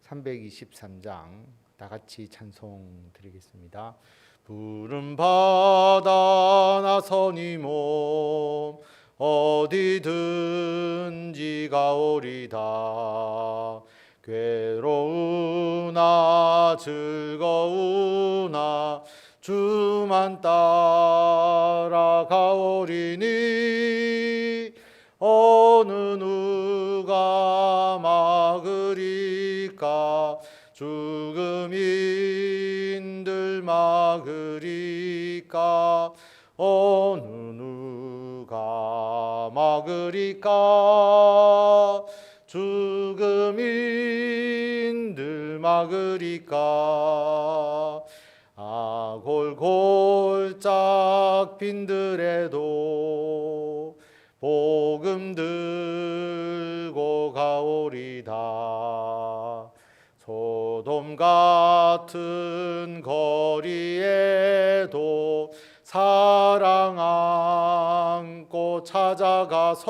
323장 다 같이 찬송 드리겠습니다. 푸른 바다 나서니 몸 어디든지 가오리다. 괴로우나 즐거우나 주만 따라가오리니 어느 누가 막으리까. 죽음인들 막으리까. 어느 누가 막으리까. 죽음인들 막으리까. 골골짝 빈들에도 복음 들고 가오리다. 소돔 같은 거리에도 사랑 안고 찾아가서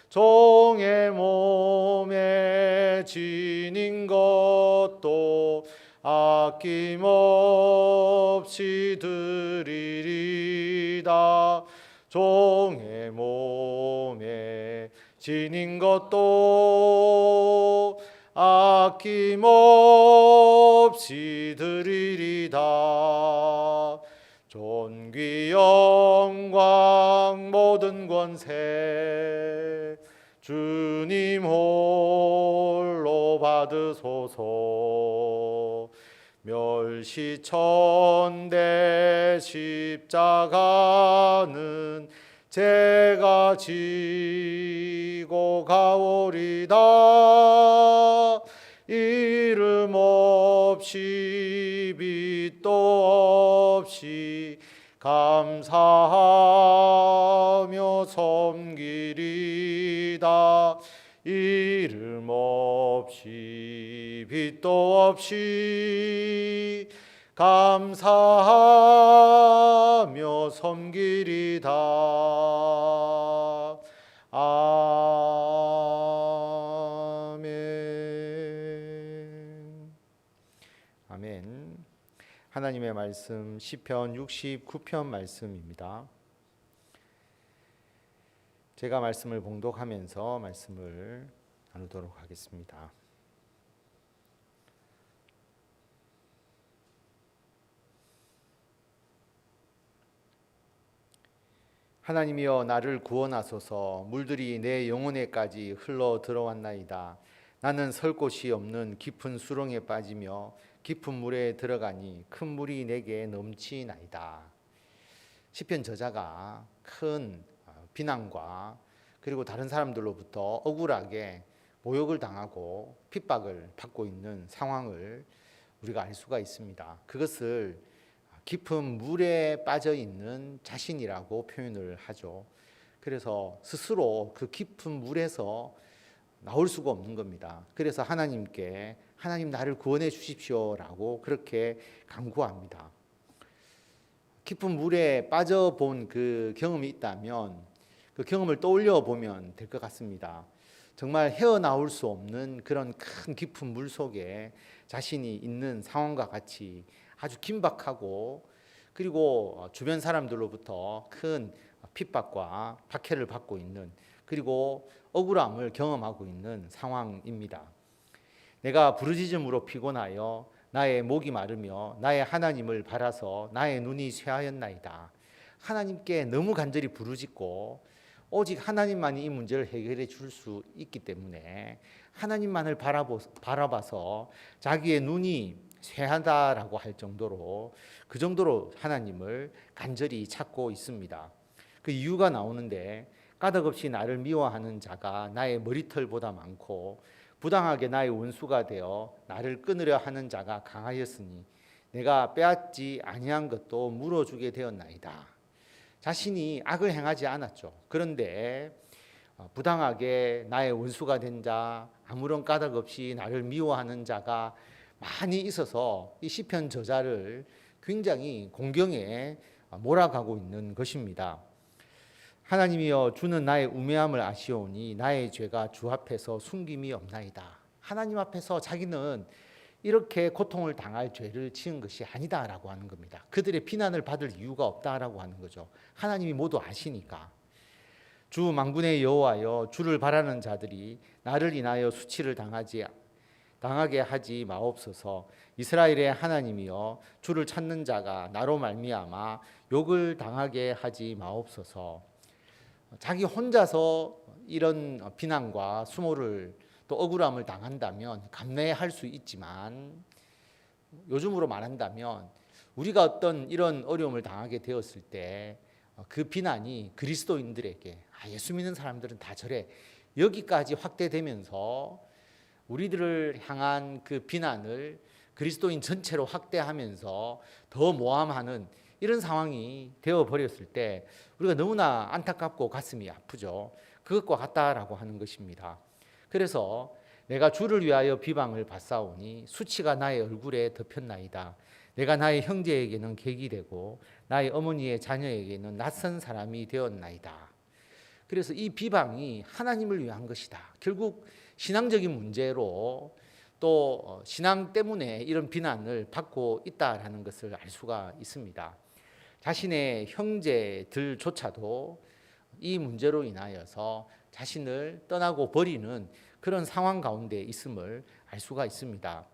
종의 몸에 지닌 것도 아낌없이 드리리다. 종의 몸에 지닌 것도 아낌없이 드리리다. 존귀 영광 모든 권세 주님 홀로 받으소서. 멸시천대 십자가는 제가 지고 가오리다. 이름 없이 빛도 없이 감사하며 섬기리다. 이름 없이 빛도 없이 감사하며 섬기리다. 아멘. 아멘. 하나님의 말씀 시편 69편 말씀입니다. 제가 말씀을 봉독하면서 말씀을 나누도록 하겠습니다. 하나님이여 나를 구원하소서. 물들이 내 영혼에까지 흘러 들어왔나이다. 나는 설 곳이 없는 깊은 수렁에 빠지며 깊은 물에 들어가니 큰 물이 내게 넘치나이다. 시편 저자가 큰 비난과 그리고 다른 사람들로부터 억울하게 모욕을 당하고 핍박을 받고 있는 상황을 우리가 알 수가 있습니다. 그것을 깊은 물에 빠져 있는 자신이라고 표현을 하죠. 그래서 스스로 그 깊은 물에서 나올 수가 없는 겁니다. 그래서 하나님께 하나님 나를 구원해 주십시오라고 그렇게 간구합니다. 깊은 물에 빠져본 그 경험이 있다면 그 경험을 떠올려 보면 될 것 같습니다. 정말 헤어나올 수 없는 그런 큰 깊은 물 속에 자신이 있는 상황과 같이 아주 긴박하고 그리고 주변 사람들로부터 큰 핍박과 박해를 받고 있는 그리고 억울함을 경험하고 있는 상황입니다. 내가 부르짖음으로 피곤하여 나의 목이 마르며 나의 하나님을 바라서 나의 눈이 쇠하였나이다. 하나님께 너무 간절히 부르짖고 오직 하나님만이 이 문제를 해결해 줄 수 있기 때문에 하나님만을 바라봐서 자기의 눈이 쇠하다라고 할 정도로 그 정도로 하나님을 간절히 찾고 있습니다. 그 이유가 나오는데 까닭없이 나를 미워하는 자가 나의 머리털보다 많고 부당하게 나의 원수가 되어 나를 끊으려 하는 자가 강하였으니 내가 빼앗지 아니한 것도 물어주게 되었나이다. 자신이 악을 행하지 않았죠. 그런데 부당하게 나의 원수가 된 자, 아무런 까닭 없이 나를 미워하는 자가 많이 있어서 이 시편 저자를 굉장히 공경에 몰아가고 있는 것입니다. 하나님이여 주는 나의 우매함을 아시오니 나의 죄가 주 앞에서 숨김이 없나이다. 하나님 앞에서 자기는 이렇게 고통을 당할 죄를 지은 것이 아니다라고 하는 겁니다. 그들의 비난을 받을 이유가 없다라고 하는 거죠. 하나님이 모두 아시니까. 주 만군의 여호와여, 주를 바라는 자들이 나를 인하여 수치를 당하게 하지 마옵소서. 이스라엘의 하나님이여, 주를 찾는 자가 나로 말미암아 욕을 당하게 하지 마옵소서. 자기 혼자서 이런 비난과 수모를 또 억울함을 당한다면 감내할 수 있지만, 요즘으로 말한다면 우리가 어떤 이런 어려움을 당하게 되었을 때 그 비난이 그리스도인들에게 예수 믿는 사람들은 다 저래, 여기까지 확대되면서 우리들을 향한 그 비난을 그리스도인 전체로 확대하면서 더 모함하는 이런 상황이 되어버렸을 때 우리가 너무나 안타깝고 가슴이 아프죠. 그것과 같다라고 하는 것입니다. 그래서 내가 주를 위하여 비방을 받사오니 수치가 나의 얼굴에 덮였나이다. 내가 나의 형제에게는 객이 되고 나의 어머니의 자녀에게는 낯선 사람이 되었나이다. 그래서 이 비방이 하나님을 위한 것이다. 결국 신앙적인 문제로 또 신앙 때문에 이런 비난을 받고 있다라는 것을 알 수가 있습니다. 자신의 형제들조차도 이 문제로 인하여서 자신을 떠나고 버리는 그런 상황 가운데 있음을 알 수가 있습니다.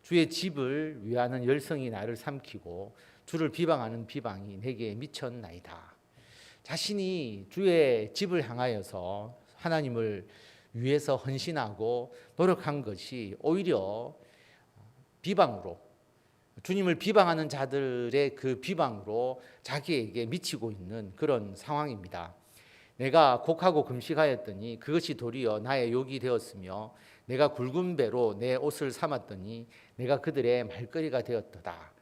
주의 집을 위하는 열성이 나를 삼키고 주를 비방하는 비방이 내게 미쳤나이다. 자신이 주의 집을 향하여서 하나님을 위해서 헌신하고 노력한 것이 오히려 비방으로, 주님을 비방하는 자들의 그 비방으로 자기에게 미치고 있는 그런 상황입니다. 내가 곡하고 금식하였더니 그것이 도리어 나의 욕이 되었으며 내가 굵은 배로 내 옷을 삼았더니 내가 그들의 말거리가 되었도다.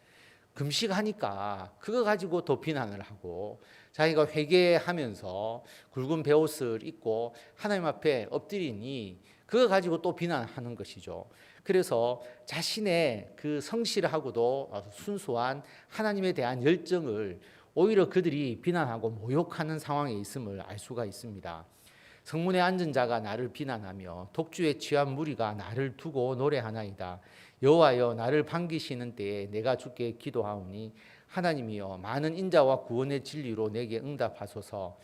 금식하니까 그거 가지고 또 비난을 하고 자기가 회개하면서 굵은 베옷을 입고 하나님 앞에 엎드리니 그거 가지고 또 비난하는 것이죠. 그래서 자신의 그 성실하고도 순수한 하나님에 대한 열정을 오히려 그들이 비난하고 모욕하는 상황에 있음을 알 수가 있습니다. 성문에 앉은 자가 나를 비난하며 독주에 취한 무리가 나를 두고 노래하나이다. 여호와여, 나를 반기시는 때에 내가 주께 기도하오니 하나님이여, 많은 인자와 구원의 진리로 내게 응답하소서.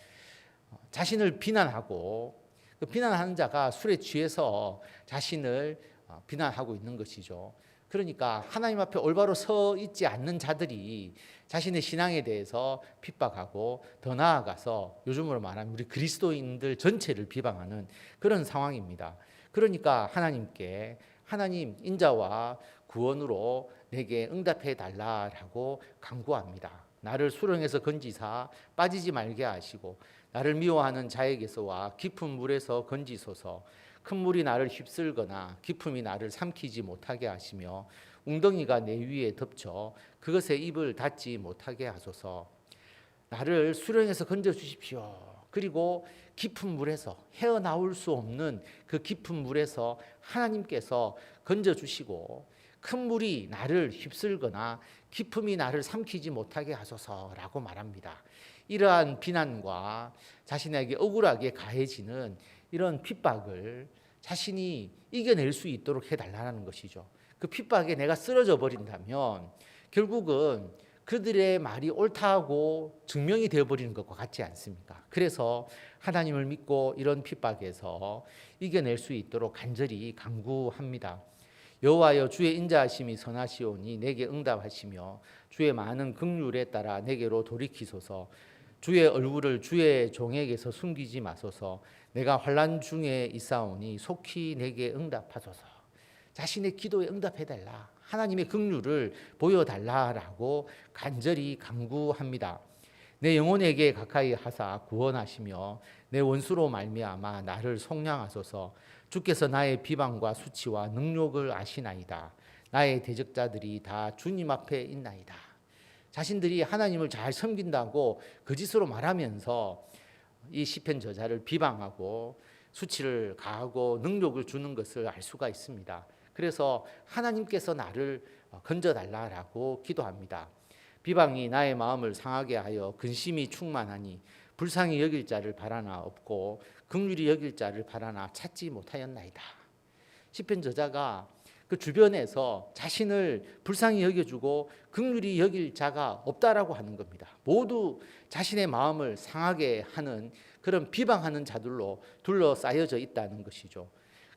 자신을 비난하고 그 비난하는 자가 술에 취해서 자신을 비난하고 있는 것이죠. 그러니까 하나님 앞에 올바로 서 있지 않는 자들이 자신의 신앙에 대해서 핍박하고 더 나아가서 요즘으로 말하면 우리 그리스도인들 전체를 비방하는 그런 상황입니다. 그러니까 하나님께 하나님 인자와 구원으로 내게 응답해 달라라고 간구합니다. 나를 수렁에서 건지사 빠지지 말게 하시고 나를 미워하는 자에게서와 깊은 물에서 건지소서. 큰 물이 나를 휩쓸거나 깊음이 나를 삼키지 못하게 하시며 웅덩이가 내 위에 덮쳐 그것에 입을 닫지 못하게 하소서. 나를 수렁에서 건져 주십시오. 그리고 깊은 물에서, 헤어나올 수 없는 그 깊은 물에서 하나님께서 건져 주시고 큰 물이 나를 휩쓸거나 깊음이 나를 삼키지 못하게 하소서라고 말합니다. 이러한 비난과 자신에게 억울하게 가해지는 이런 핍박을 자신이 이겨낼 수 있도록 해달라는 것이죠. 그 핍박에 내가 쓰러져 버린다면 결국은 그들의 말이 옳다고 증명이 되어버리는 것과 같지 않습니까? 그래서 하나님을 믿고 이런 핍박에서 이겨낼 수 있도록 간절히 간구합니다. 여호와여, 주의 인자하심이 선하시오니 내게 응답하시며 주의 많은 긍휼에 따라 내게로 돌이키소서. 주의 얼굴을 주의 종에게서 숨기지 마소서. 내가 환난 중에 있사오니 속히 내게 응답하소서. 자신의 기도에 응답해달라, 하나님의 긍휼을 보여달라라고 간절히 간구합니다. 내 영혼에게 가까이 하사 구원하시며 내 원수로 말미암아 나를 속량하소서. 주께서 나의 비방과 수치와 능욕을 아시나이다. 나의 대적자들이 다 주님 앞에 있나이다. 자신들이 하나님을 잘 섬긴다고 거짓으로 말하면서 이 시편 저자를 비방하고 수치를 가하고 능욕을 주는 것을 알 수가 있습니다. 그래서 하나님께서 나를 건져달라고 기도합니다. 비방이 나의 마음을 상하게 하여 근심이 충만하니 불쌍히 여길 자를 바라나 없고 긍휼히 여길 자를 바라나 찾지 못하였나이다. 시편 저자가 그 주변에서 자신을 불쌍히 여겨주고 긍휼히 여길 자가 없다라고 하는 겁니다. 모두 자신의 마음을 상하게 하는 그런 비방하는 자들로 둘러싸여져 있다는 것이죠.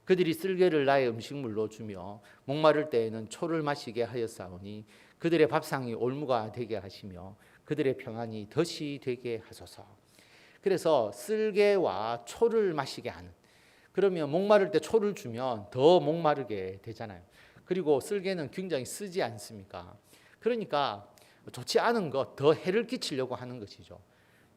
그들이 쓸개를 나의 음식물로 주며 목마를 때에는 초를 마시게 하였사오니 그들의 밥상이 올무가 되게 하시며 그들의 평안이 덫이 되게 하소서. 그래서 쓸개와 초를 마시게 하는, 그러면 목마를 때 초를 주면 더 목마르게 되잖아요. 그리고 쓸개는 굉장히 쓰지 않습니까? 그러니까 좋지 않은 것, 더 해를 끼치려고 하는 것이죠.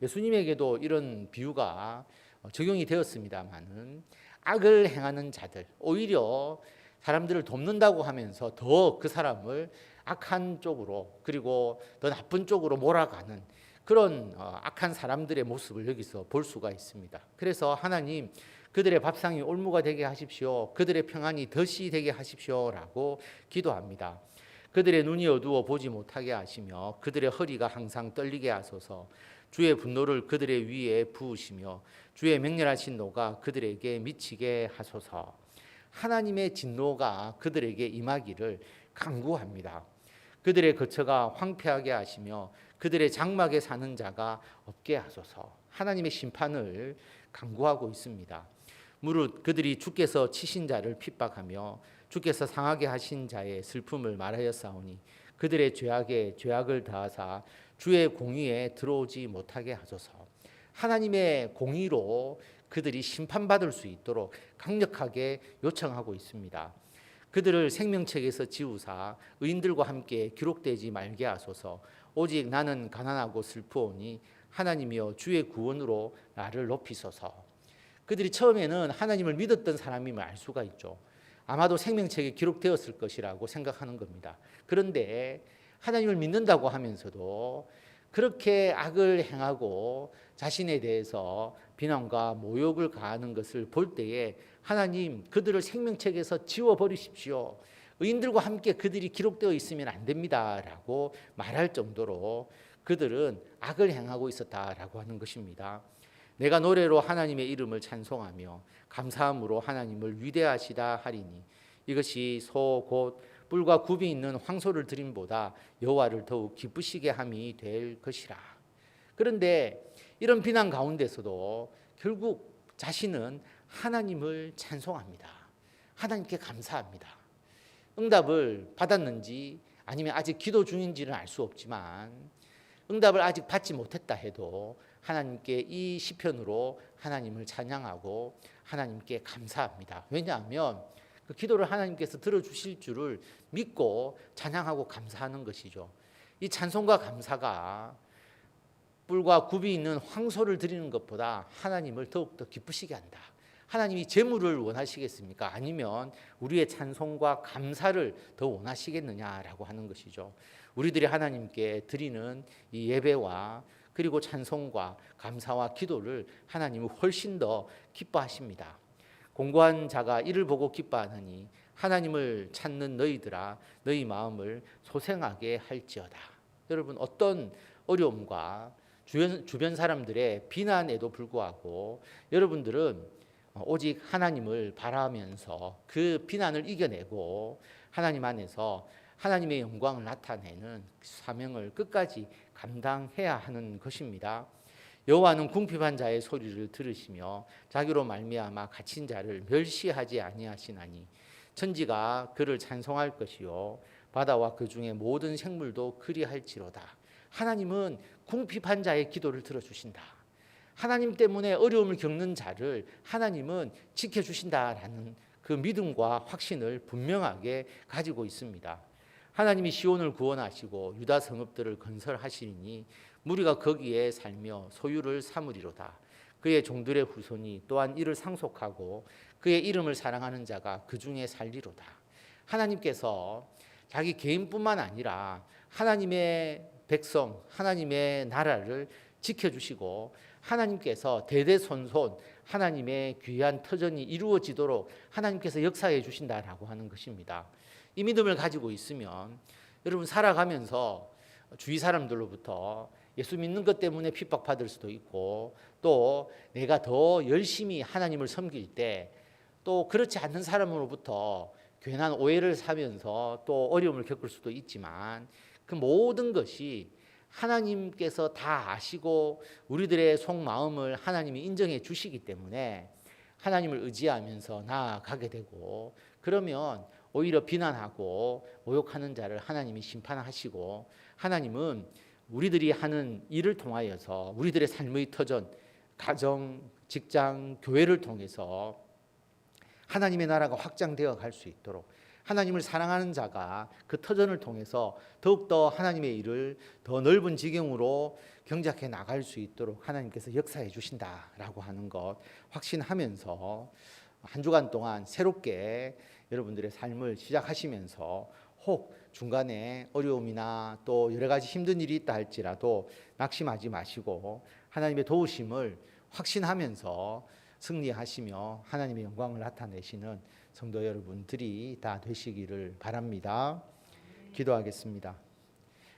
예수님에게도 이런 비유가 적용이 되었습니다마는 악을 행하는 자들, 오히려 사람들을 돕는다고 하면서 더 그 사람을 악한 쪽으로, 그리고 더 나쁜 쪽으로 몰아가는 그런 악한 사람들의 모습을 여기서 볼 수가 있습니다. 그래서 하나님, 그들의 밥상이 올무가 되게 하십시오. 그들의 평안이 덫이 되게 하십시오라고 기도합니다. 그들의 눈이 어두워 보지 못하게 하시며 그들의 허리가 항상 떨리게 하소서. 주의 분노를 그들의 위에 부으시며 주의 맹렬하신 노가 그들에게 미치게 하소서. 하나님의 진노가 그들에게 임하기를 간구합니다. 그들의 거처가 황폐하게 하시며 그들의 장막에 사는 자가 없게 하소서. 하나님의 심판을 간구하고 있습니다. 무릇 그들이 주께서 치신 자를 핍박하며 주께서 상하게 하신 자의 슬픔을 말하였사오니 그들의 죄악에 죄악을 더하사 주의 공의에 들어오지 못하게 하소서. 하나님의 공의로 그들이 심판받을 수 있도록 강력하게 요청하고 있습니다. 그들을 생명책에서 지우사 의인들과 함께 기록되지 말게 하소서. 오직 나는 가난하고 슬프오니 하나님이여 주의 구원으로 나를 높이소서. 그들이 처음에는 하나님을 믿었던 사람임을 알 수가 있죠. 아마도 생명책에 기록되었을 것이라고 생각하는 겁니다. 그런데 하나님을 믿는다고 하면서도 그렇게 악을 행하고 자신에 대해서 비난과 모욕을 가하는 것을 볼 때에 하나님, 그들을 생명책에서 지워버리십시오. 의인들과 함께 그들이 기록되어 있으면 안 됩니다 라고 말할 정도로 그들은 악을 행하고 있었다라고 하는 것입니다. 내가 노래로 하나님의 이름을 찬송하며 감사함으로 하나님을 위대하시다 하리니 이것이 소 곧 뿔과 굽이 있는 황소를 드림보다 여호와를 더욱 기쁘시게 함이 될 것이라. 그런데 이런 비난 가운데서도 결국 자신은 하나님을 찬송합니다. 하나님께 감사합니다. 응답을 받았는지 아니면 아직 기도 중인지는 알 수 없지만 응답을 아직 받지 못했다 해도 하나님께 이 시편으로 하나님을 찬양하고 하나님께 감사합니다. 왜냐하면 그 기도를 하나님께서 들어주실 줄을 믿고 찬양하고 감사하는 것이죠. 이 찬송과 감사가 뿔과 굽이 있는 황소를 드리는 것보다 하나님을 더욱더 기쁘시게 한다. 하나님이 재물을 원하시겠습니까? 아니면 우리의 찬송과 감사를 더 원하시겠느냐라고 하는 것이죠. 우리들이 하나님께 드리는 이 예배와 그리고 찬송과 감사와 기도를 하나님은 훨씬 더 기뻐하십니다. 공고한 자가 이를 보고 기뻐하느니 하나님을 찾는 너희들아 너희 마음을 소생하게 할지어다. 여러분, 어떤 어려움과 주변 사람들의 비난에도 불구하고 여러분들은 오직 하나님을 바라면서 그 비난을 이겨내고 하나님 안에서 하나님의 영광을 나타내는 사명을 끝까지 감당해야 하는 것입니다. 여호와는 궁핍한 자의 소리를 들으시며 자기로 말미암아 갇힌 자를 멸시하지 아니하시나니 천지가 그를 찬송할 것이요 바다와 그 중에 모든 생물도 그리할지로다. 하나님은 궁핍한 자의 기도를 들어주신다. 하나님 때문에 어려움을 겪는 자를 하나님은 지켜주신다라는 그 믿음과 확신을 분명하게 가지고 있습니다. 하나님이 시온을 구원하시고 유다 성읍들을 건설하시니 무리가 거기에 살며 소유를 삼으리로다. 그의 종들의 후손이 또한 이를 상속하고 그의 이름을 사랑하는 자가 그 중에 살리로다. 하나님께서 자기 개인뿐만 아니라 하나님의 백성, 하나님의 나라를 지켜주시고 하나님께서 대대손손 하나님의 귀한 터전이 이루어지도록 하나님께서 역사해 주신다라고 하는 것입니다. 이 믿음을 가지고 있으면 여러분 살아가면서 주위 사람들로부터 예수 믿는 것 때문에 핍박받을 수도 있고 또 내가 더 열심히 하나님을 섬길 때 또 그렇지 않는 사람으로부터 괜한 오해를 사면서 또 어려움을 겪을 수도 있지만 그 모든 것이 하나님께서 다 아시고 우리들의 속마음을 하나님이 인정해 주시기 때문에 하나님을 의지하면서 나아가게 되고, 그러면 오히려 비난하고 모욕하는 자를 하나님이 심판하시고, 하나님은 우리들이 하는 일을 통하여서 우리들의 삶의 터전, 가정, 직장, 교회를 통해서 하나님의 나라가 확장되어 갈 수 있도록, 하나님을 사랑하는 자가 그 터전을 통해서 더욱더 하나님의 일을 더 넓은 지경으로 경작해 나갈 수 있도록 하나님께서 역사해 주신다라고 하는 것 확신하면서 한 주간 동안 새롭게 여러분들의 삶을 시작하시면서 혹 중간에 어려움이나 또 여러 가지 힘든 일이 있다 할지라도 낙심하지 마시고 하나님의 도우심을 확신하면서 승리하시며 하나님의 영광을 나타내시는 성도 여러분들이 다 되시기를 바랍니다. 기도하겠습니다.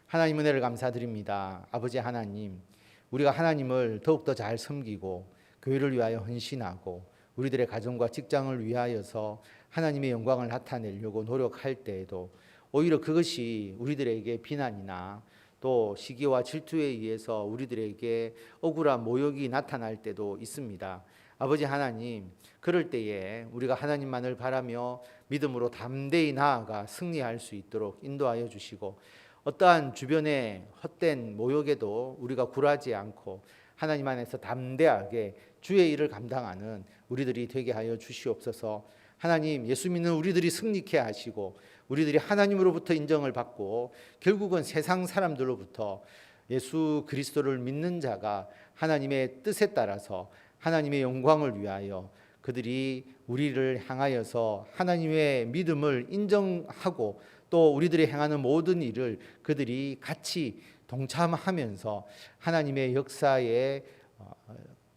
하나님 은혜를 감사드립니다. 아버지 하나님, 우리가 하나님을 더욱더 잘 섬기고 교회를 위하여 헌신하고 우리들의 가정과 직장을 위하여서 하나님의 영광을 나타내려고 노력할 때에도 오히려 그것이 우리들에게 비난이나 또 시기와 질투에 의해서 우리들에게 억울한 모욕이 나타날 때도 있습니다. 아버지 하나님, 그럴 때에 우리가 하나님만을 바라며 믿음으로 담대히 나아가 승리할 수 있도록 인도하여 주시고, 어떠한 주변의 헛된 모욕에도 우리가 굴하지 않고 하나님 안에서 담대하게 주의 일을 감당하는 우리들이 되게 하여 주시옵소서. 하나님, 예수 믿는 우리들이 승리케 하시고 우리들이 하나님으로부터 인정을 받고 결국은 세상 사람들로부터 예수 그리스도를 믿는 자가 하나님의 뜻에 따라서 하나님의 영광을 위하여 그들이 우리를 향하여서 하나님의 믿음을 인정하고 또 우리들이 행하는 모든 일을 그들이 같이 동참하면서 하나님의 역사의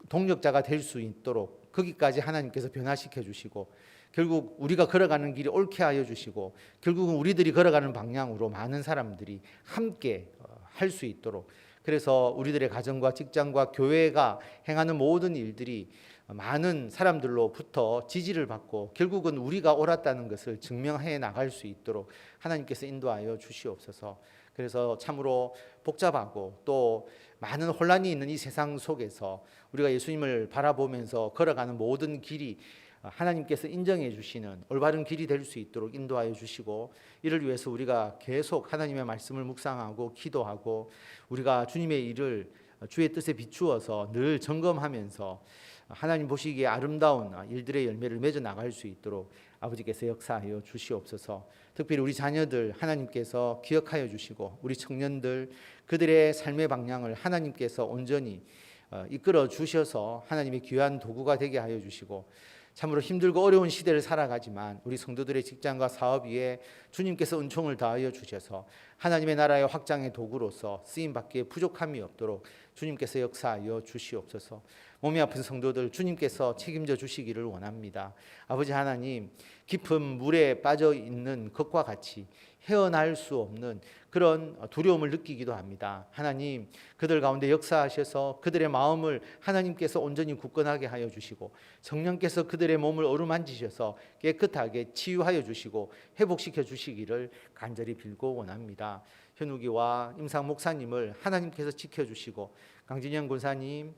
동력자가 될 수 있도록 거기까지 하나님께서 변화시켜 주시고, 결국 우리가 걸어가는 길이 옳게 하여 주시고 결국은 우리들이 걸어가는 방향으로 많은 사람들이 함께 할 수 있도록, 그래서 우리들의 가정과 직장과 교회가 행하는 모든 일들이 많은 사람들로부터 지지를 받고 결국은 우리가 옳았다는 것을 증명해 나갈 수 있도록 하나님께서 인도하여 주시옵소서. 그래서 참으로 복잡하고 또 많은 혼란이 있는 이 세상 속에서 우리가 예수님을 바라보면서 걸어가는 모든 길이 하나님께서 인정해 주시는 올바른 길이 될 수 있도록 인도하여 주시고, 이를 위해서 우리가 계속 하나님의 말씀을 묵상하고 기도하고 우리가 주님의 일을 주의 뜻에 비추어서 늘 점검하면서 하나님 보시기에 아름다운 일들의 열매를 맺어 나갈 수 있도록 아버지께서 역사하여 주시옵소서. 특별히 우리 자녀들 하나님께서 기억하여 주시고 우리 청년들 그들의 삶의 방향을 하나님께서 온전히 이끌어 주셔서 하나님의 귀한 도구가 되게 하여 주시고, 참으로 힘들고 어려운 시대를 살아가지만 우리 성도들의 직장과 사업 위에 주님께서 은총을 다하여 주셔서 하나님의 나라의 확장의 도구로서 쓰임받기에 부족함이 없도록 주님께서 역사하여 주시옵소서. 몸이 아픈 성도들 주님께서 책임져 주시기를 원합니다. 아버지 하나님, 깊은 물에 빠져 있는 것과 같이 헤어날 수 없는 그런 두려움을 느끼기도 합니다. 하나님, 그들 가운데 역사하셔서 그들의 마음을 하나님께서 온전히 굳건하게 하여 주시고 성령께서 그들의 몸을 어루만지셔서 깨끗하게 치유하여 주시고 회복시켜 주시기를 간절히 빌고 원합니다. 현욱이와 임상 목사님을 하나님께서 지켜주시고 강진영 권사님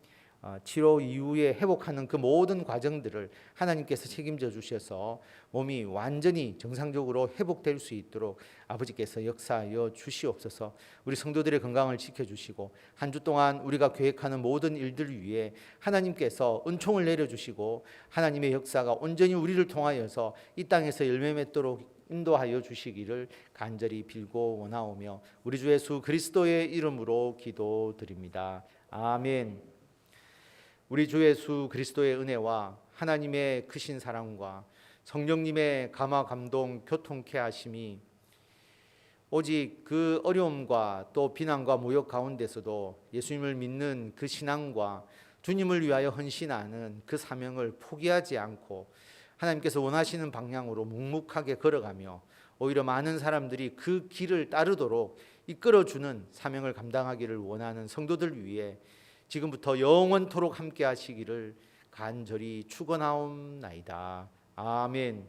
치료 이후에 회복하는 그 모든 과정들을 하나님께서 책임져 주셔서 몸이 완전히 정상적으로 회복될 수 있도록 아버지께서 역사하여 주시옵소서. 우리 성도들의 건강을 지켜주시고 한 주 동안 우리가 계획하는 모든 일들 위해 하나님께서 은총을 내려주시고 하나님의 역사가 온전히 우리를 통하여서 이 땅에서 열매 맺도록 인도하여 주시기를 간절히 빌고 원하오며 우리 주 예수 그리스도의 이름으로 기도드립니다. 아멘. 우리 주 예수 그리스도의 은혜와 하나님의 크신 사랑과 성령님의 감화 감동 교통케 하심이 오직 그 어려움과 또 비난과 모욕 가운데서도 예수님을 믿는 그 신앙과 주님을 위하여 헌신하는 그 사명을 포기하지 않고 하나님께서 원하시는 방향으로 묵묵하게 걸어가며 오히려 많은 사람들이 그 길을 따르도록 이끌어주는 사명을 감당하기를 원하는 성도들 위해 지금부터 영원토록 함께 하시기를 간절히 축원하옵나이다. 아멘.